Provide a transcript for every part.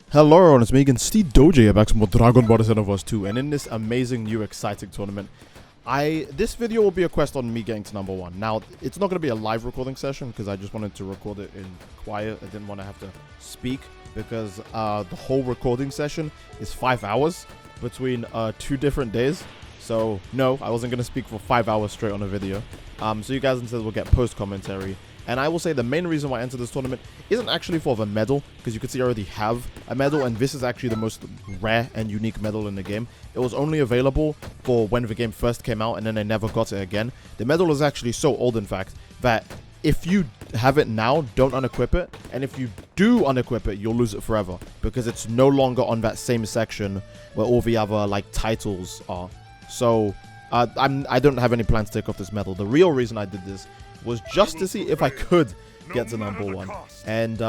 Hello everyone, it's me again, Steve Doge here, back from Dragon Ball Xenoverse 2, and in this amazing new exciting tournament, this video will be a quest on me getting to number 1. Now, it's not going to be a live recording session, because I just wanted to record it in quiet. I didn't want to have to speak, because the whole recording session is 5 hours between 2 different days. So, no, I wasn't going to speak for 5 hours straight on a video. So you guys instead will get post-commentary. And I will say the main reason why I entered this tournament isn't actually for the medal, because you can see I already have a medal, and this is actually the most rare and unique medal in the game. It was only available for when the game first came out, and then I never got it again. The medal is actually so old, in fact, that if you have it now, don't unequip it, and if you do unequip it, you'll lose it forever, because it's no longer on that same section where all the other, like, titles are. So, I don't have any plans to take off this medal. The real reason I did this was just to see if I could get to number 1. And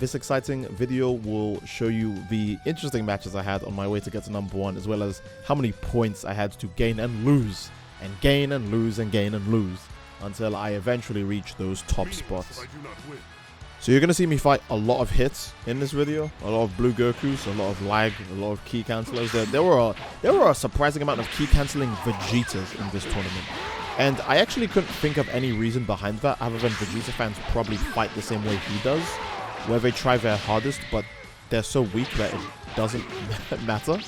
this exciting video will show you the interesting matches I had on my way to get to number 1, as well as how many points I had to gain and lose, and gain and lose, and gain and lose, until I eventually reach those top spots. So you're going to see me fight a lot of hits in this video, a lot of blue Gokus, a lot of lag, a lot of key cancellers. There were a surprising amount of key cancelling Vegetas in this tournament. And I actually couldn't think of any reason behind that, other than Vegeta fans probably fight the same way he does, where they try their hardest, but they're so weak that it doesn't matter.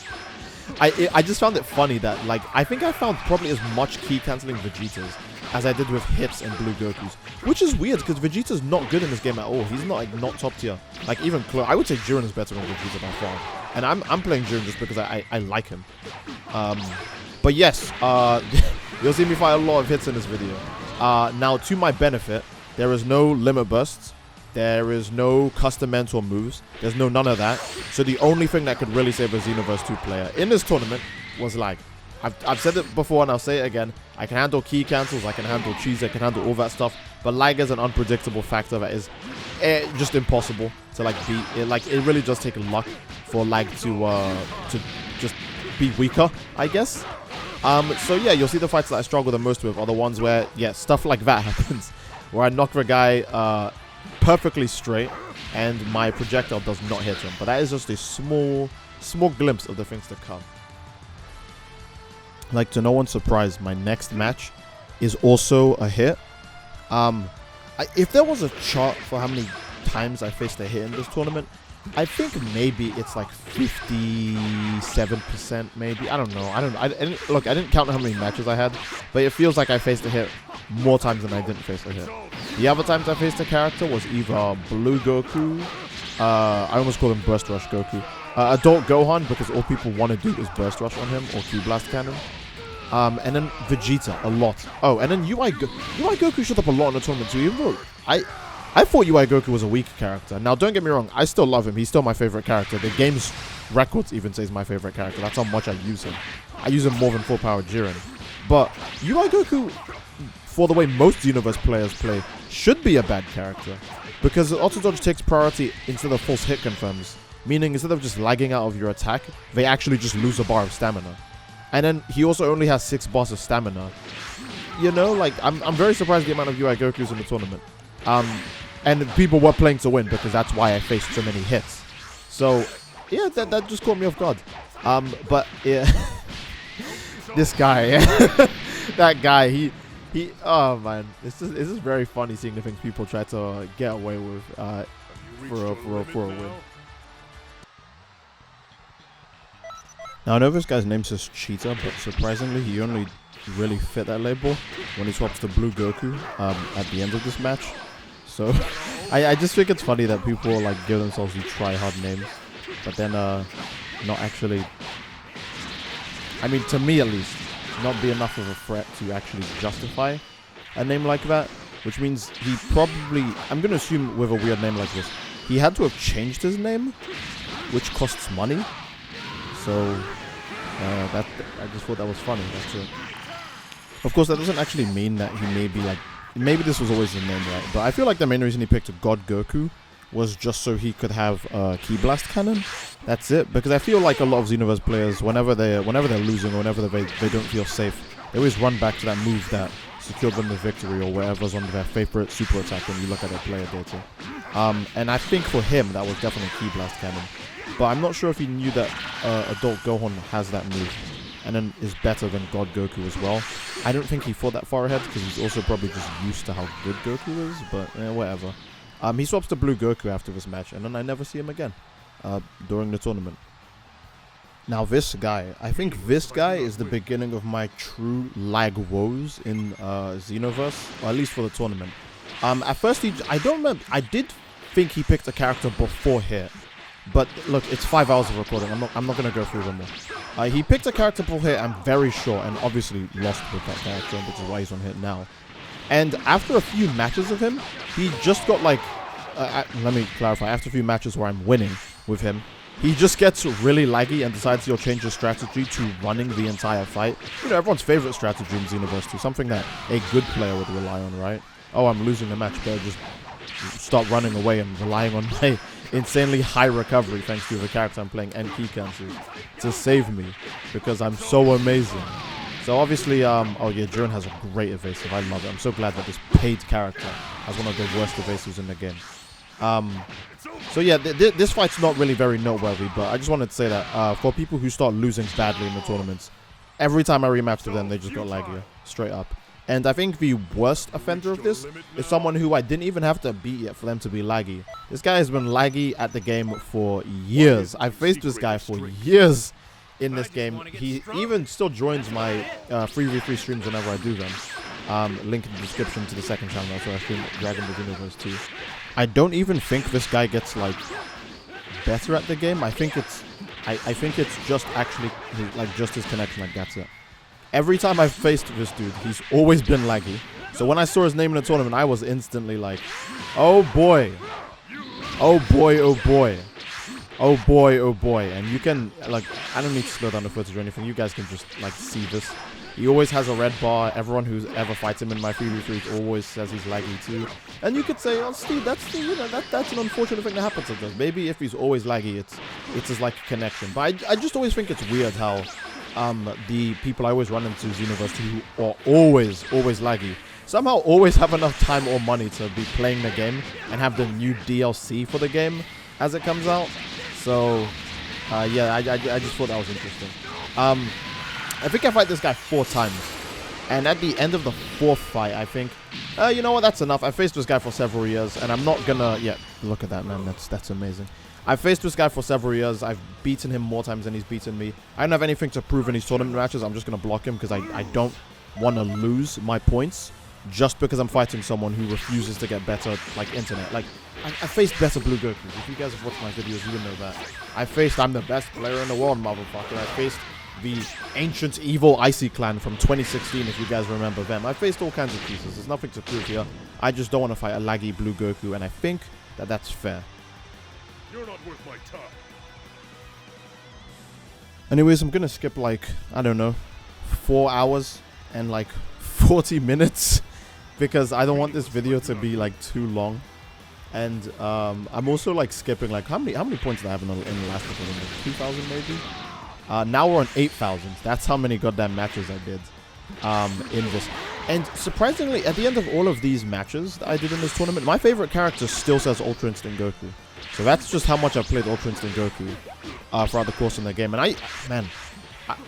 I just found it funny that, like, I think I found probably as much key cancelling Vegetas as I did with hits and blue Gokus, which is weird because Vegeta's not good in this game at all. He's not, like, not top tier. Like, even close. I would say Jiren is better than Vegeta by far, and I'm playing Jiren just because I like him. But yes, you'll see me fight a lot of hits in this video. Now, to my benefit, there is no limit bursts. There is no custom mentor moves. There's no none of that. So the only thing that could really save a Xenoverse 2 player in this tournament was lag. I've said it before and I'll say it again. I can handle key cancels, I can handle cheese, I can handle all that stuff. But lag is an unpredictable factor that is just impossible to, like, beat. It really does take luck for lag to just be weaker, I guess. So yeah, you'll see the fights that I struggle the most with are the ones where, yeah, stuff like that happens. Where I knock the guy perfectly straight and my projectile does not hit him. But that is just a small glimpse of the things to come. Like, to no one's surprise, my next match is also a hit. If there was a chart for how many times I faced a hit in this tournament, I think maybe it's like 57%, maybe. I don't know. I didn't count how many matches I had, but it feels like I faced a hit more times than I didn't face a hit. The other times I faced a character was either Blue Goku, I almost called him Burst Rush Goku, Adult Gohan, because all people want to do is Burst Rush on him, or Q-Blast Cannon. And then Vegeta, a lot. Oh, and then UI Goku showed up a lot in the tournament too, even though I thought UI Goku was a weak character. Now, don't get me wrong, I still love him. He's still my favorite character. The game's records even says my favorite character. That's how much I use him. I use him more than full power Jiren. But UI Goku, for the way most Xenoverse players play, should be a bad character, because auto dodge takes priority instead of false hit confirms, meaning instead of just lagging out of your attack, they actually just lose a bar of stamina. And then he also only has 6 bars of stamina. You know, like, I'm very surprised the amount of UI Gokus in the tournament. And people were playing to win, because that's why I faced so many hits. So, yeah, that just caught me off guard. But, yeah, this guy, that guy, he, oh, man, it's just very funny seeing the things people try to get away with for a win. Now, I know this guy's name says Cheetah, but surprisingly, he only really fit that label when he swaps to Blue Goku at the end of this match. So, I just think it's funny that people, like, give themselves these try-hard names, but then not actually, I mean, to me at least, not be enough of a threat to actually justify a name like that, which means he probably, I'm going to assume with a weird name like this, he had to have changed his name, which costs money. So, I just thought that was funny. That's it. Of course, that doesn't actually mean that he may be, like, maybe this was always his name, right? But I feel like the main reason he picked God Goku was just so he could have Ki Blast Cannon. That's it. Because I feel like a lot of Xenoverse players, whenever they're losing or whenever they don't feel safe, they always run back to that move that secured them the victory, or whatever's on their favorite super attack when you look at their player data. And I think for him, that was definitely Ki Blast Cannon. But I'm not sure if he knew that Adult Gohan has that move. And then is better than God Goku as well. I don't think he thought that far ahead, because he's also probably just used to how good Goku is. But whatever. He swaps to Blue Goku after this match, and then I never see him again during the tournament. Now this guy, I think this guy is the beginning of my true lag woes in Xenoverse, or at least for the tournament. At first, I don't remember. I did think he picked a character before here, but look, it's 5 hours of recording. I'm not gonna go through them all. He picked a character before here, I'm very sure, and obviously lost with that character, which is why he's on hit now. And after a few matches of him, he just got like, let me clarify, after a few matches where I'm winning with him, he just gets really laggy and decides he'll change his strategy to running the entire fight. You know, everyone's favorite strategy in Xenoverse 2, something that a good player would rely on, right? Oh, I'm losing the match, better just start running away and relying on my insanely high recovery thanks to the character I'm playing and key cancel to save me, because I'm so amazing. So obviously, oh yeah, Jiren has a great evasive. I love it. I'm so glad that this paid character has one of the worst evasives in the game. So yeah, this fight's not really very noteworthy, but I just wanted to say that for people who start losing badly in the tournaments, every time I rematched with them, they just got laggier, straight up. And I think the worst offender of this is someone who I didn't even have to beat yet for them to be laggy. This guy has been laggy at the game for years. I've faced this guy for years in this game. He even still joins my 3v3 streams whenever I do them. Link in the description to the second channel. That's where I stream Dragon Ball Xenoverse 2. I don't even think this guy gets like better at the game. I think it's just actually just his connection. Like that's it. Every time I've faced this dude, he's always been laggy. So when I saw his name in the tournament, I was instantly like, oh boy, oh boy, oh boy, oh boy, oh boy. And you can like, I don't need to slow down the footage or anything. You guys can just like see this. He always has a red bar. Everyone who's ever fights him in my 3v3s always says he's laggy too. And you could say, oh Steve, that's an unfortunate thing that happens sometimes. Maybe if he's always laggy, it's just like a connection. But I just always think it's weird how the people I always run into Xenoverse 2 who are always laggy somehow always have enough time or money to be playing the game and have the new DLC for the game as it comes out. So yeah, I just thought that was interesting. I think I fight this guy 4 times, and at the end of the 4th fight, I think, you know what, that's enough. I faced this guy for several years, and I'm not gonna, yeah, look at that, man, that's amazing. I've faced this guy for several years. I've beaten him more times than he's beaten me. I don't have anything to prove in these tournament matches. I'm just gonna block him because I don't want to lose my points just because I'm fighting someone who refuses to get better, like, internet. Like, I faced better Blue Goku. If you guys have watched my videos, you would know that. I'm the best player in the world, motherfucker. I faced the ancient evil Icy clan from 2016, if you guys remember them. I faced all kinds of pieces. There's nothing to prove here. I just don't want to fight a laggy Blue Goku, and I think that that's fair. You're not worth my time. Anyways, I'm gonna skip like, I don't know, 4 hours and like 40 minutes because I don't want this video to be like too long. And I'm also like skipping like how many points did I have in the last recording? Like 2,000 maybe. Now we're on 8,000. That's how many goddamn matches I did in this. And surprisingly, at the end of all of these matches that I did in this tournament, my favorite character still says Ultra Instinct Goku. So that's just how much I've played Ultra Instinct Goku throughout the course of the game. And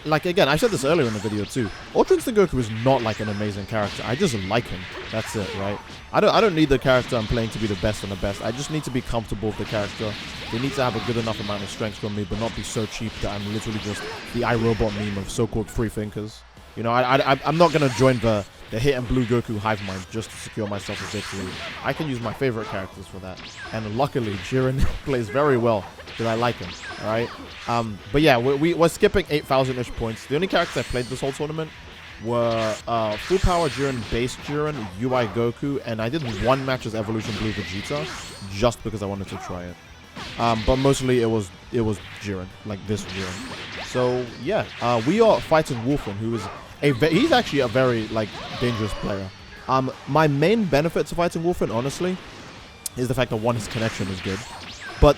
like again, I said this earlier in the video too. Ultra Instinct Goku is not like an amazing character. I just like him. That's it, right? I don't need the character I'm playing to be the best and the best. I just need to be comfortable with the character. They need to have a good enough amount of strength from me, but not be so cheap that I'm literally just the iRobot meme of so-called free thinkers. You know, I'm not gonna join the hit and Blue Goku hive mind just to secure myself a victory. I can use my favorite characters for that. And luckily, Jiren plays very well because I like him. All right. But yeah, we're skipping 8,000-ish points. The only characters I played this whole tournament were Full Power Jiren, Base Jiren, UI Goku, and I did one match as Evolution Blue Vegeta just because I wanted to try it. But mostly it was Jiren, like this Jiren. So yeah, we are fighting Wolfen, who is he's actually a very like dangerous player. My main benefit to fighting Wolfen, honestly, is the fact that one, his connection is good, but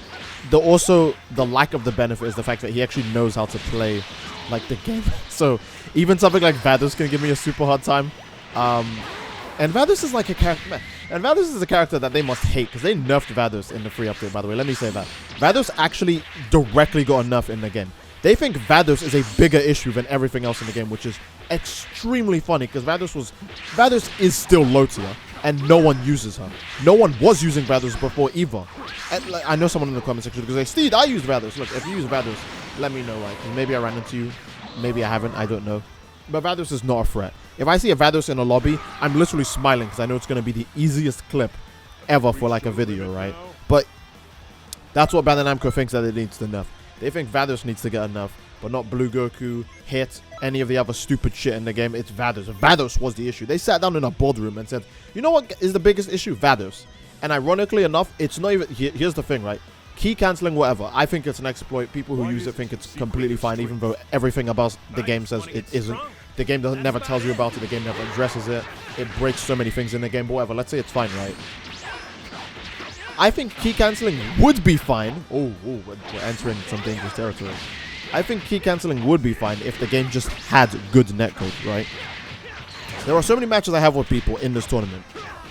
the lack of the benefit is the fact that he actually knows how to play like the game. So even something like Vados can give me a super hard time. And Vados is like a character, and Vados is a character that they must hate because they nerfed Vados in the free update, by the way. Let me say that. Vados actually directly got a nerf in the game. They think Vados is a bigger issue than everything else in the game, which is extremely funny because Vados is still low tier and no one uses her. No one was using Vados before either. And, like, I know someone in the comment section because like, Steed, I use Vados. Look, if you use Vados, let me know. Like, maybe I ran into you, maybe I haven't. I don't know. But Vados is not a threat. If I see a Vados in a lobby, I'm literally smiling because I know it's going to be the easiest clip ever for like a video, right? But that's what Bandai Namco thinks that it needs to nerf. They think Vados needs to get a nerf, but not Blue Goku, Hit, any of the other stupid shit in the game. It's Vados. Vados was the issue. They sat down in a boardroom and said, you know what is the biggest issue? Vados. And ironically enough, it's not even... Here's the thing, right? Key cancelling, whatever. I think it's an exploit. People who use it think it's completely fine, even though everything about the game says it isn't. The game never tells you about it. The game never addresses it. It breaks so many things in the game, but whatever. Let's say it's fine, right? I think key cancelling would be fine. Oh, we're entering some dangerous territory. I think key cancelling would be fine if the game just had good netcode, right? There are so many matches I have with people in this tournament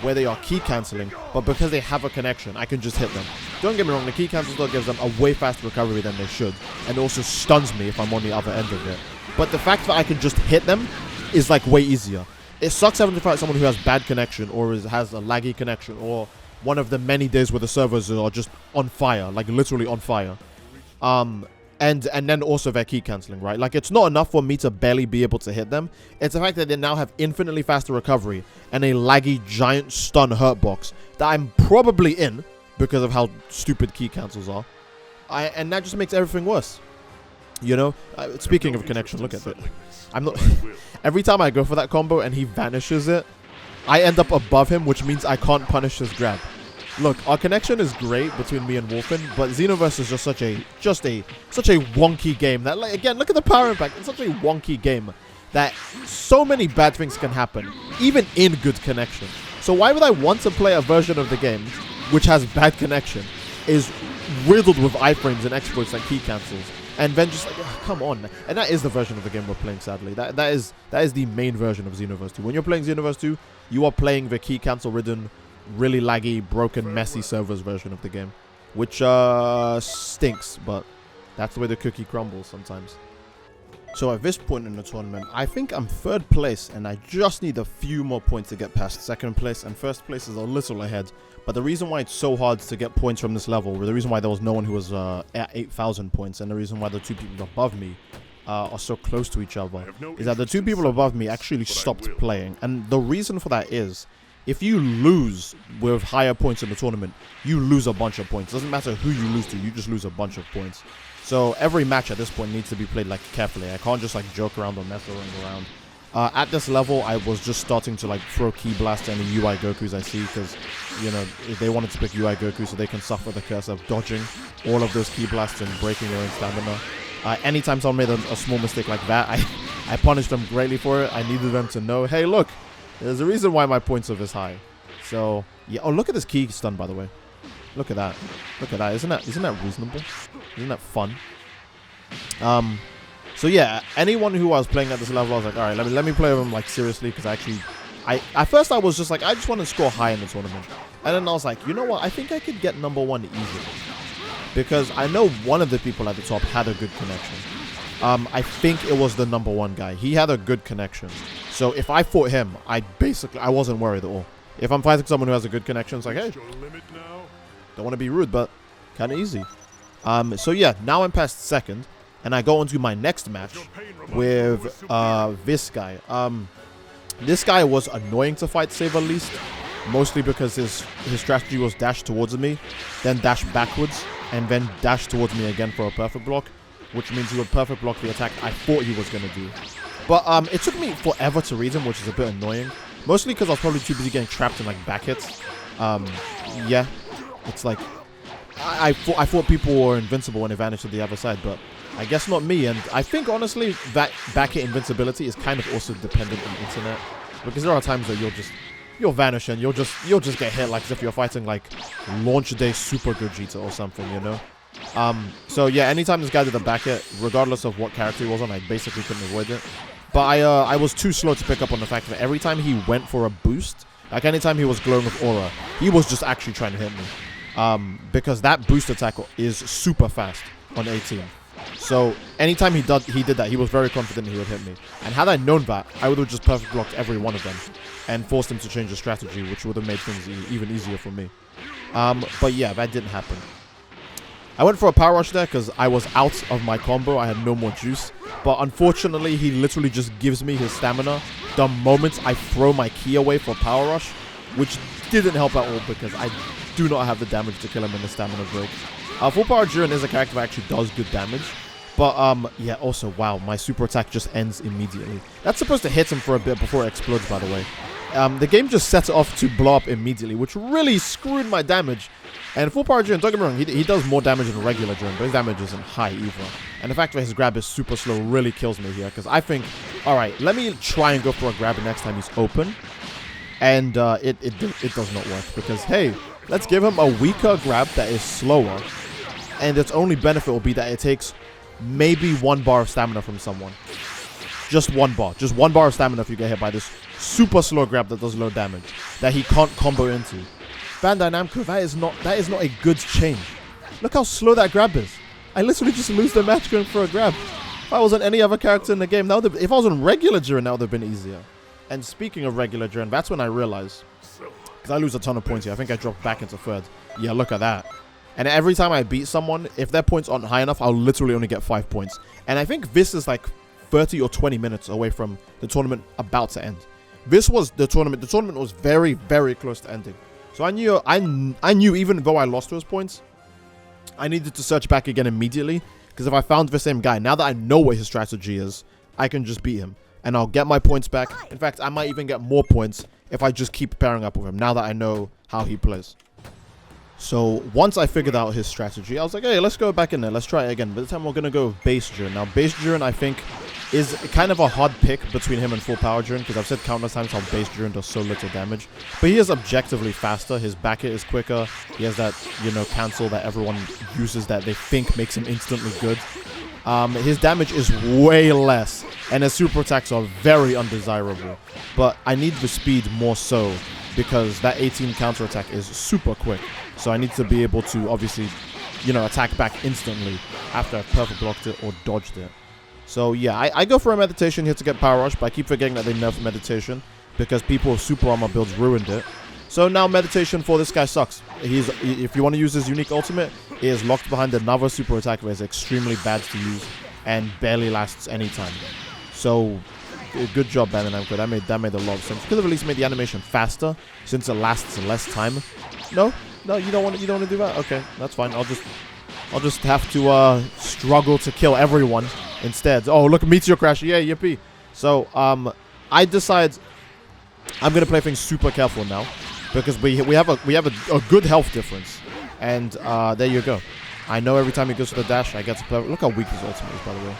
where they are key cancelling, but because they have a connection, I can just hit them. Don't get me wrong, the key cancel still gives them a way faster recovery than they should, and also stuns me if I'm on the other end of it. But the fact that I can just hit them is like way easier. It sucks having to fight someone who has bad connection or has a laggy connection or one of the many days where the servers are just on fire, like literally on fire. And then also their key cancelling, right? Like, it's not enough for me to barely be able to hit them. It's the fact that they now have infinitely faster recovery and a laggy giant stun hurt box that I'm probably in because of how stupid key cancels are. And that just makes everything worse. You know? Speaking of connection, look at it. I'm not... Every time I go for that combo and he vanishes it, I end up above him, which means I can't punish his grab. Look, our connection is great between me and Wolfen, but Xenoverse is just such a wonky game that, like, again, look at the power impact. It's such a wonky game that so many bad things can happen, even in good connection. So why would I want to play a version of the game which has bad connection, is riddled with iframes and exploits like key cancels, and then just like, oh, come on. And that is the version of the game we're playing, sadly. That is the main version of Xenoverse 2. When you're playing Xenoverse 2, you are playing the key cancel ridden, really laggy, broken, messy servers version of the game, which stinks, but that's the way the cookie crumbles sometimes. So at this point in the tournament, I think I'm third place, and I just need a few more points to get past second place, and first place is a little ahead. But the reason why it's so hard to get points from this level, the reason why there was no one who was at 8,000 points, and the reason why the two people above me are so close to each other, is that the two people above me actually stopped playing. And the reason for that is, if you lose with higher points in the tournament, you lose a bunch of points. It doesn't matter who you lose to, you just lose a bunch of points. So every match at this point needs to be played like carefully. I can't just like joke around or mess around. At this level, I was just starting to like throw Ki Blast to any UI Gokus I see, because, you know, they wanted to pick UI Goku so they can suffer the curse of dodging all of those Ki Blasts and breaking their own stamina. Anytime someone made a small mistake like that, I punished them greatly for it. I needed them to know, hey, look, there's a reason why my points are this high. So, yeah. Oh, look at this Ki stun, by the way. Look at that. Look at that. Isn't that reasonable? Isn't that fun? So yeah, anyone who I was playing at this level, I was like, all right, let me play them like seriously, because at first I was just like, I just want to score high in the tournament, and then I was like, you know what? I think I could get number one easily, because I know one of the people at the top had a good connection. I think it was the number one guy. He had a good connection. So if I fought him, I wasn't worried at all. If I'm fighting someone who has a good connection, it's like, hey, don't want to be rude, but kind of easy. So yeah, now I'm past second, and I go into my next match with this guy. This guy was annoying to fight, to say the least, mostly because his strategy was dash towards me, then dash backwards, and then dash towards me again for a perfect block, which means he would perfect block the attack I thought he was going to do. But it took me forever to read him, which is a bit annoying, mostly because I was probably too busy getting trapped in like back hits. Yeah, it's like I thought people were invincible when they vanished to the other side, but I guess not me. And I think honestly that back hit invincibility is kind of also dependent on the internet, because there are times that you'll vanish and you'll just get hit like as if you're fighting like launch day Super Gogeta or something, you know. So yeah, anytime this guy did a back hit, regardless of what character he was on, I basically couldn't avoid it. But I was too slow to pick up on the fact that every time he went for a boost, Like, anytime he was glowing with aura, he was just actually trying to hit me. Because that boost attack is super fast on 18. So anytime he did that, he was very confident he would hit me. And had I known that, I would have just perfect blocked every one of them and forced him to change the strategy, which would have made things even easier for me. But yeah, that didn't happen. I went for a power rush there because I was out of my combo. I had no more juice. But unfortunately, he literally just gives me his stamina the moment I throw my key away for power rush, which didn't help at all because I do not have the damage to kill him in the stamina break. Full power Jiren is a character that actually does good damage. But, yeah, also, wow, my super attack just ends immediately. That's supposed to hit him for a bit before it explodes, by the way. The game just sets it off to blow up immediately, which really screwed my damage. And full power Jiren, don't get me wrong, he does more damage than regular Jiren, but his damage isn't high either. And the fact that his grab is super slow really kills me here, because I think, alright, let me try and go for a grab next time he's open. And it does not work, because, hey, let's give him a weaker grab that is slower. And its only benefit will be that it takes maybe 1 bar of stamina from someone. Just 1 bar. Just 1 bar of stamina if you get hit by this super slow grab that does low damage, that he can't combo into. Bandai Namco, that is not a good change. Look how slow that grab is. I literally just lose the match going for a grab. If I was on any other character in the game, that would have, if I was on regular Jiren, that would have been easier. And speaking of regular Jiren, that's when I realized, because I lose a ton of points here. I think I dropped back into 3rd. Yeah, look at that. And every time I beat someone, if their points aren't high enough, I'll literally only get 5 points. And I think this is like 30 or 20 minutes away from the tournament about to end. This was the tournament. The tournament was very, very close to ending. So I knew even though I lost those points, I needed to search back again immediately. Because if I found the same guy, now that I know what his strategy is, I can just beat him. And I'll get my points back. In fact, I might even get more points if I just keep pairing up with him, now that I know how he plays. So once I figured out his strategy, I was like, hey, let's go back in there. Let's try it again. But this time we're going to go with base Jiren. Now, base Jiren, I think, is kind of a hard pick between him and full power Jiren, because I've said countless times how base Jiren does so little damage. But he is objectively faster. His back hit is quicker. He has that, you know, cancel that everyone uses that they think makes him instantly good. His damage is way less, and his super attacks are very undesirable. But I need the speed more so, because that 18 counter attack is super quick. So I need to be able to, obviously, you know, attack back instantly after I've perfect blocked it or dodged it. So yeah, I go for a meditation here to get power rush, but I keep forgetting that they nerfed meditation because people with super armor builds ruined it. So now meditation for this guy sucks. If you want to use his unique ultimate, he is locked behind another super attack that is extremely bad to use and barely lasts any time. So good job, Bandai Namco. That made a lot of sense. Could have at least made the animation faster since it lasts less time. No, you don't want to do that. Okay, that's fine. I'll just have to struggle to kill everyone instead. Oh, look, Meteor Crash. Yeah, yippee. So I decide I'm gonna play things super careful now because we have a good health difference, and there you go. I know every time he goes for the dash, I get to play. Look how weak his ultimate is, by the way.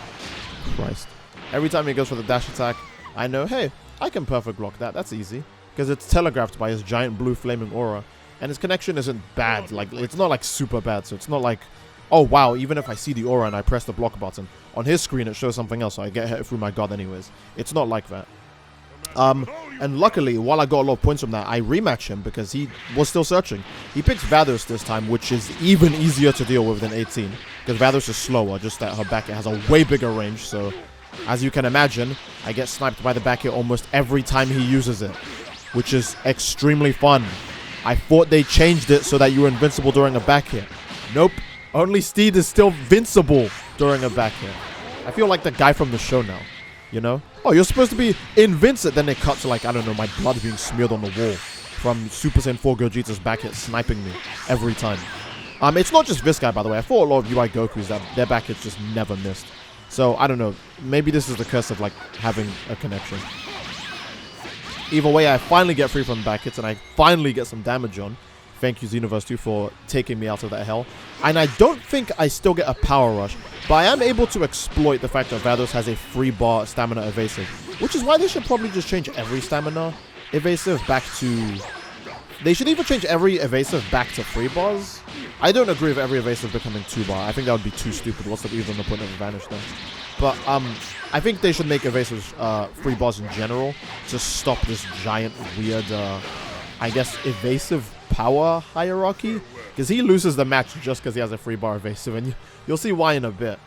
Christ. Every time he goes for the dash attack, I know, hey, I can perfect block that. That's easy because it's telegraphed by his giant blue flaming aura. And his connection isn't bad. Like, it's not like super bad. So it's not like, oh wow, even if I see the aura and I press the block button, on his screen it shows something else, so I get hit through my god anyways. It's not like that. And luckily, while I got a lot of points from that, I rematched him because he was still searching. He picked Vados this time, which is even easier to deal with than 18. Because Vados is slower, just that her back hit has a way bigger range. So, as you can imagine, I get sniped by the back hit almost every time he uses it, which is extremely fun. I thought they changed it so that you were invincible during a back hit. Nope. Only Steed is still invincible during a back hit. I feel like the guy from the show now. You know? Oh, you're supposed to be invincible. Then they cut to, like, I don't know, my blood being smeared on the wall from Super Saiyan 4 Gogeta's back hit sniping me every time. It's not just this guy, by the way. I thought a lot of UI Gokus that their back hits just never missed. So, I don't know. Maybe this is the curse of, like, having a connection. Either way, I finally get free from the back hits, and I finally get some damage on. Thank you, Xenoverse 2, for taking me out of that hell. And I don't think I still get a power rush, but I am able to exploit the fact that Vados has a 3-bar stamina evasive, which is why they should probably just change every stamina evasive back to... They should either change every evasive back to 3 bars. I don't agree with every evasive becoming 2-bar. I think that would be too stupid. What's even the point of Vanish then? But I think they should make evasives 3 bars in general to stop this giant weird I guess, evasive power hierarchy. Because he loses the match just because he has a free bar evasive. And you'll see why in a bit.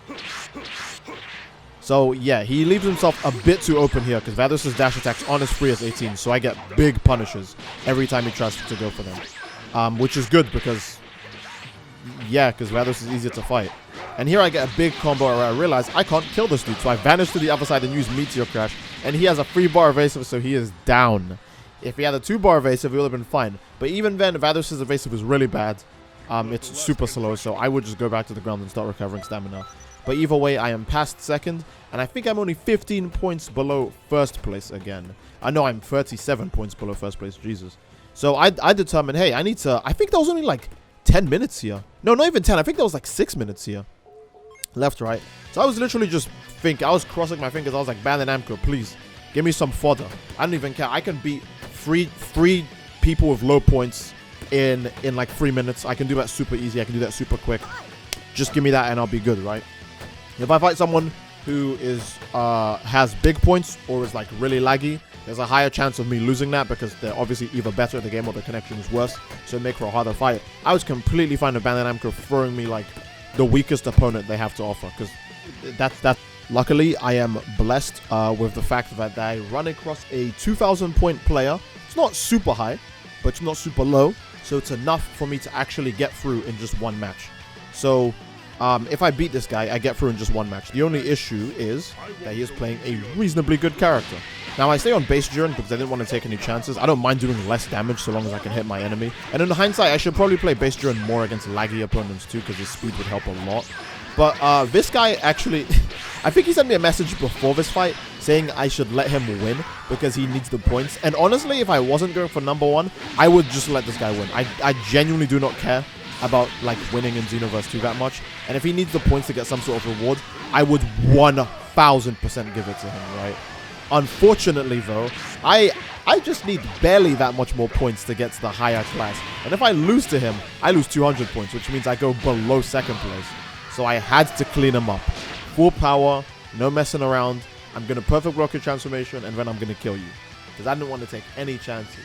So, yeah, he leaves himself a bit too open here because Vados' dash attacks aren't as free as 18. So I get big punishes every time he tries to go for them. Which is good because, yeah, because Vados is easier to fight. And here I get a big combo where I realize I can't kill this dude. So I vanish to the other side and use Meteor Crash. And he has a free bar evasive, so he is down. If he had a 2-bar evasive, he would have been fine. But even then, Vados' evasive is really bad. It's super slow, so I would just go back to the ground and start recovering stamina. But either way, I am past second. And I think I'm only 15 points below first place again. I know I'm 37 points below first place. Jesus. So I determined, hey, I need to... I think that was only like 10 minutes here. No, not even 10. I think that was like 6 minutes here. Left, right. So I was literally just I was crossing my fingers. I was like, Bandai Namco, please give me some fodder. I don't even care. I can beat three people with low points in like 3 minutes. I can do that super easy. I can do that super quick. Just give me that and I'll be good, right? If I fight someone who is has big points or is like really laggy, there's a higher chance of me losing that because they're obviously either better at the game or the connection is worse, so it makes for a harder fight. I was completely fine with Bandai Namco throwing me like the weakest opponent they have to offer, because that's luckily I am blessed with the fact that I run across a 2,000 point player. It's not super high, but it's not super low, so it's enough for me to actually get through in just one match. So if I beat this guy, I get through in just one match. The only issue is that he is playing a reasonably good character. Now, I stay on base Jiren because I didn't want to take any chances. I don't mind doing less damage so long as I can hit my enemy. And in hindsight, I should probably play base Jiren more against laggy opponents too, because his speed would help a lot. But this guy actually... I think he sent me a message before this fight saying I should let him win because he needs the points. And honestly, if I wasn't going for % I would just let this guy win. I genuinely do not care about like winning in Xenoverse 2 that much. And if he needs the points to get some sort of reward, I would 1000% give it to him, right? Unfortunately, though, I just need barely that much more points to get to the higher class. And if I lose to him, I lose 200 points, which means I go below second place. So I had to clean him up. Full power, no messing around. I'm going to perfect rocket transformation, and then I'm going to kill you. Because I didn't want to take any chances.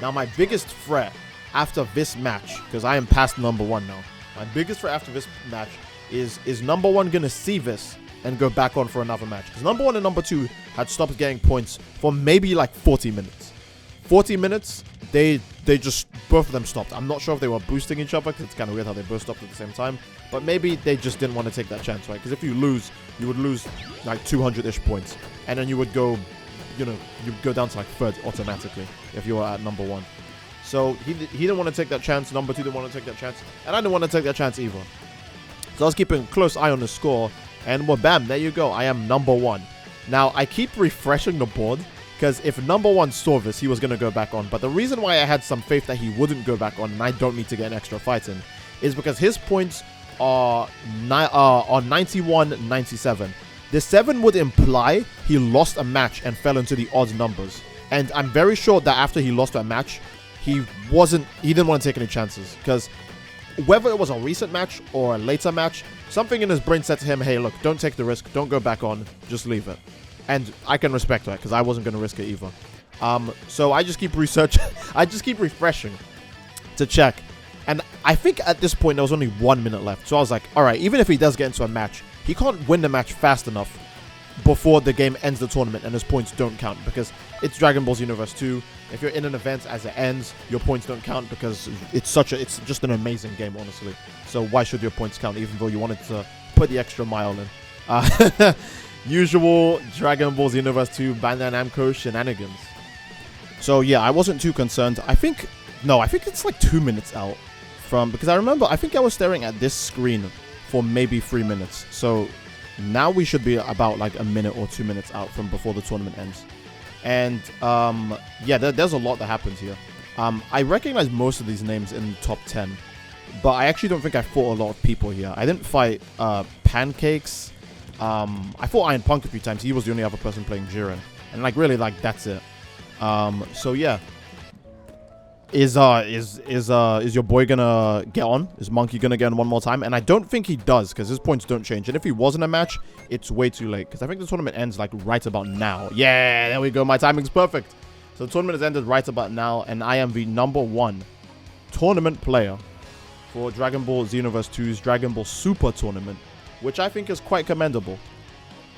Now, my biggest threat after this match, because I am past #1 now. My biggest threat after this match is #1 going to see this and go back on for another match? Because #1 and #2 had stopped getting points for maybe like 40 minutes. 40 minutes, they just, both of them stopped. I'm not sure if they were boosting each other, because it's kind of weird how they both stopped at the same time. But maybe they just didn't want to take that chance, right? Because if you lose, you would lose like 200-ish points. And then you would go, you know, you'd go down to like third automatically if you were at #1. So he didn't want to take that chance. #2 didn't want to take that chance. And I didn't want to take that chance either. So I was keeping a close eye on the score. And well, bam, there you go. I am #1. Now, I keep refreshing the board, because if #1 saw this, he was going to go back on. But the reason why I had some faith that he wouldn't go back on, and I don't need to get an extra fight in, is because his points are 91, 97. The 7 would imply he lost a match and fell into the odd numbers. And I'm very sure that after he lost that match, he didn't want to take any chances. Because whether it was a recent match or a later match, something in his brain said to him, hey, look, don't take the risk. Don't go back on. Just leave it. And I can respect that, because I wasn't going to risk it either. So I just keep researching. I just keep refreshing to check. And I think at this point, there was only 1 minute left. So I was like, all right, even if he does get into a match, he can't win the match fast enough before the game ends the tournament and his points don't count, because it's Dragon Ball Xenoverse 2. If you're in an event as it ends, your points don't count, because it's just an amazing game, honestly. So why should your points count, even though you wanted to put the extra mile in? Usual Dragon Ball Xenoverse 2 Bandai Namco shenanigans. So yeah, I wasn't too concerned. I think it's like 2 minutes out from, because I remember, I think I was staring at this screen for maybe 3 minutes. So now we should be about like a minute or 2 minutes out from before the tournament ends. And yeah, there's a lot that happens here. I recognize most of these names in the top 10, but I actually don't think I fought a lot of people here. I didn't fight Pancakes. I fought Iron Punk a few times. He was the only other person playing Jiren, and like really, like that's it. So yeah, is your boy gonna get on? Is Monkey gonna get on one more time? And I don't think he does, because his points don't change. And if he was in a match, it's way too late, because I think the tournament ends like right about now. Yeah, there we go. My timing's perfect. So So the tournament has ended right about now, and I am the #1 tournament player for Dragon Ball Xenoverse 2's Dragon Ball Super Tournament, which I think is quite commendable.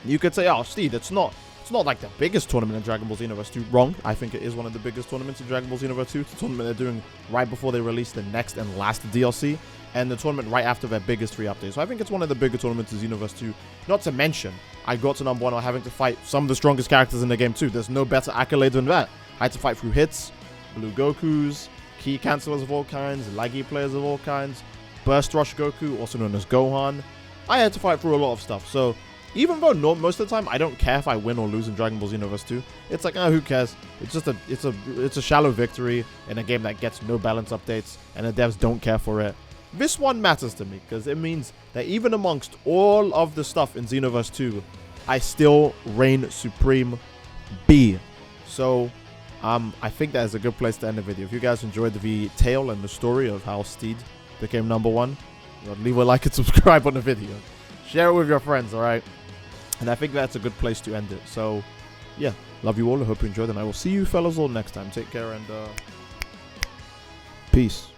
You could say, oh, Steve, it's not like the biggest tournament in Dragon Ball Xenoverse 2. Wrong. I think it is one of the biggest tournaments in Dragon Ball Xenoverse 2. It's a tournament they're doing right before they release the next and last DLC, and the tournament right after their biggest 3 updates. So I think it's one of the bigger tournaments in Xenoverse 2. Not to mention, I got to #1 while having to fight some of the strongest characters in the game too. There's no better accolade than that. I had to fight through hits, blue Gokus, key cancelers of all kinds, laggy players of all kinds, burst rush Goku, also known as Gohan. I had to fight through a lot of stuff. So even though most of the time I don't care if I win or lose in Dragon Ball Xenoverse 2, it's like, who cares? It's just it's a shallow victory in a game that gets no balance updates, and the devs don't care for it. This one matters to me because it means that even amongst all of the stuff in Xenoverse 2, I still reign supreme B. So I think that is a good place to end the video. If you guys enjoyed the tale and the story of how Steed became #1, leave a like and subscribe on the video. Share it with your friends, alright? And I think that's a good place to end it. So, yeah. Love you all. I hope you enjoyed. And I will see you fellas all next time. Take care and peace.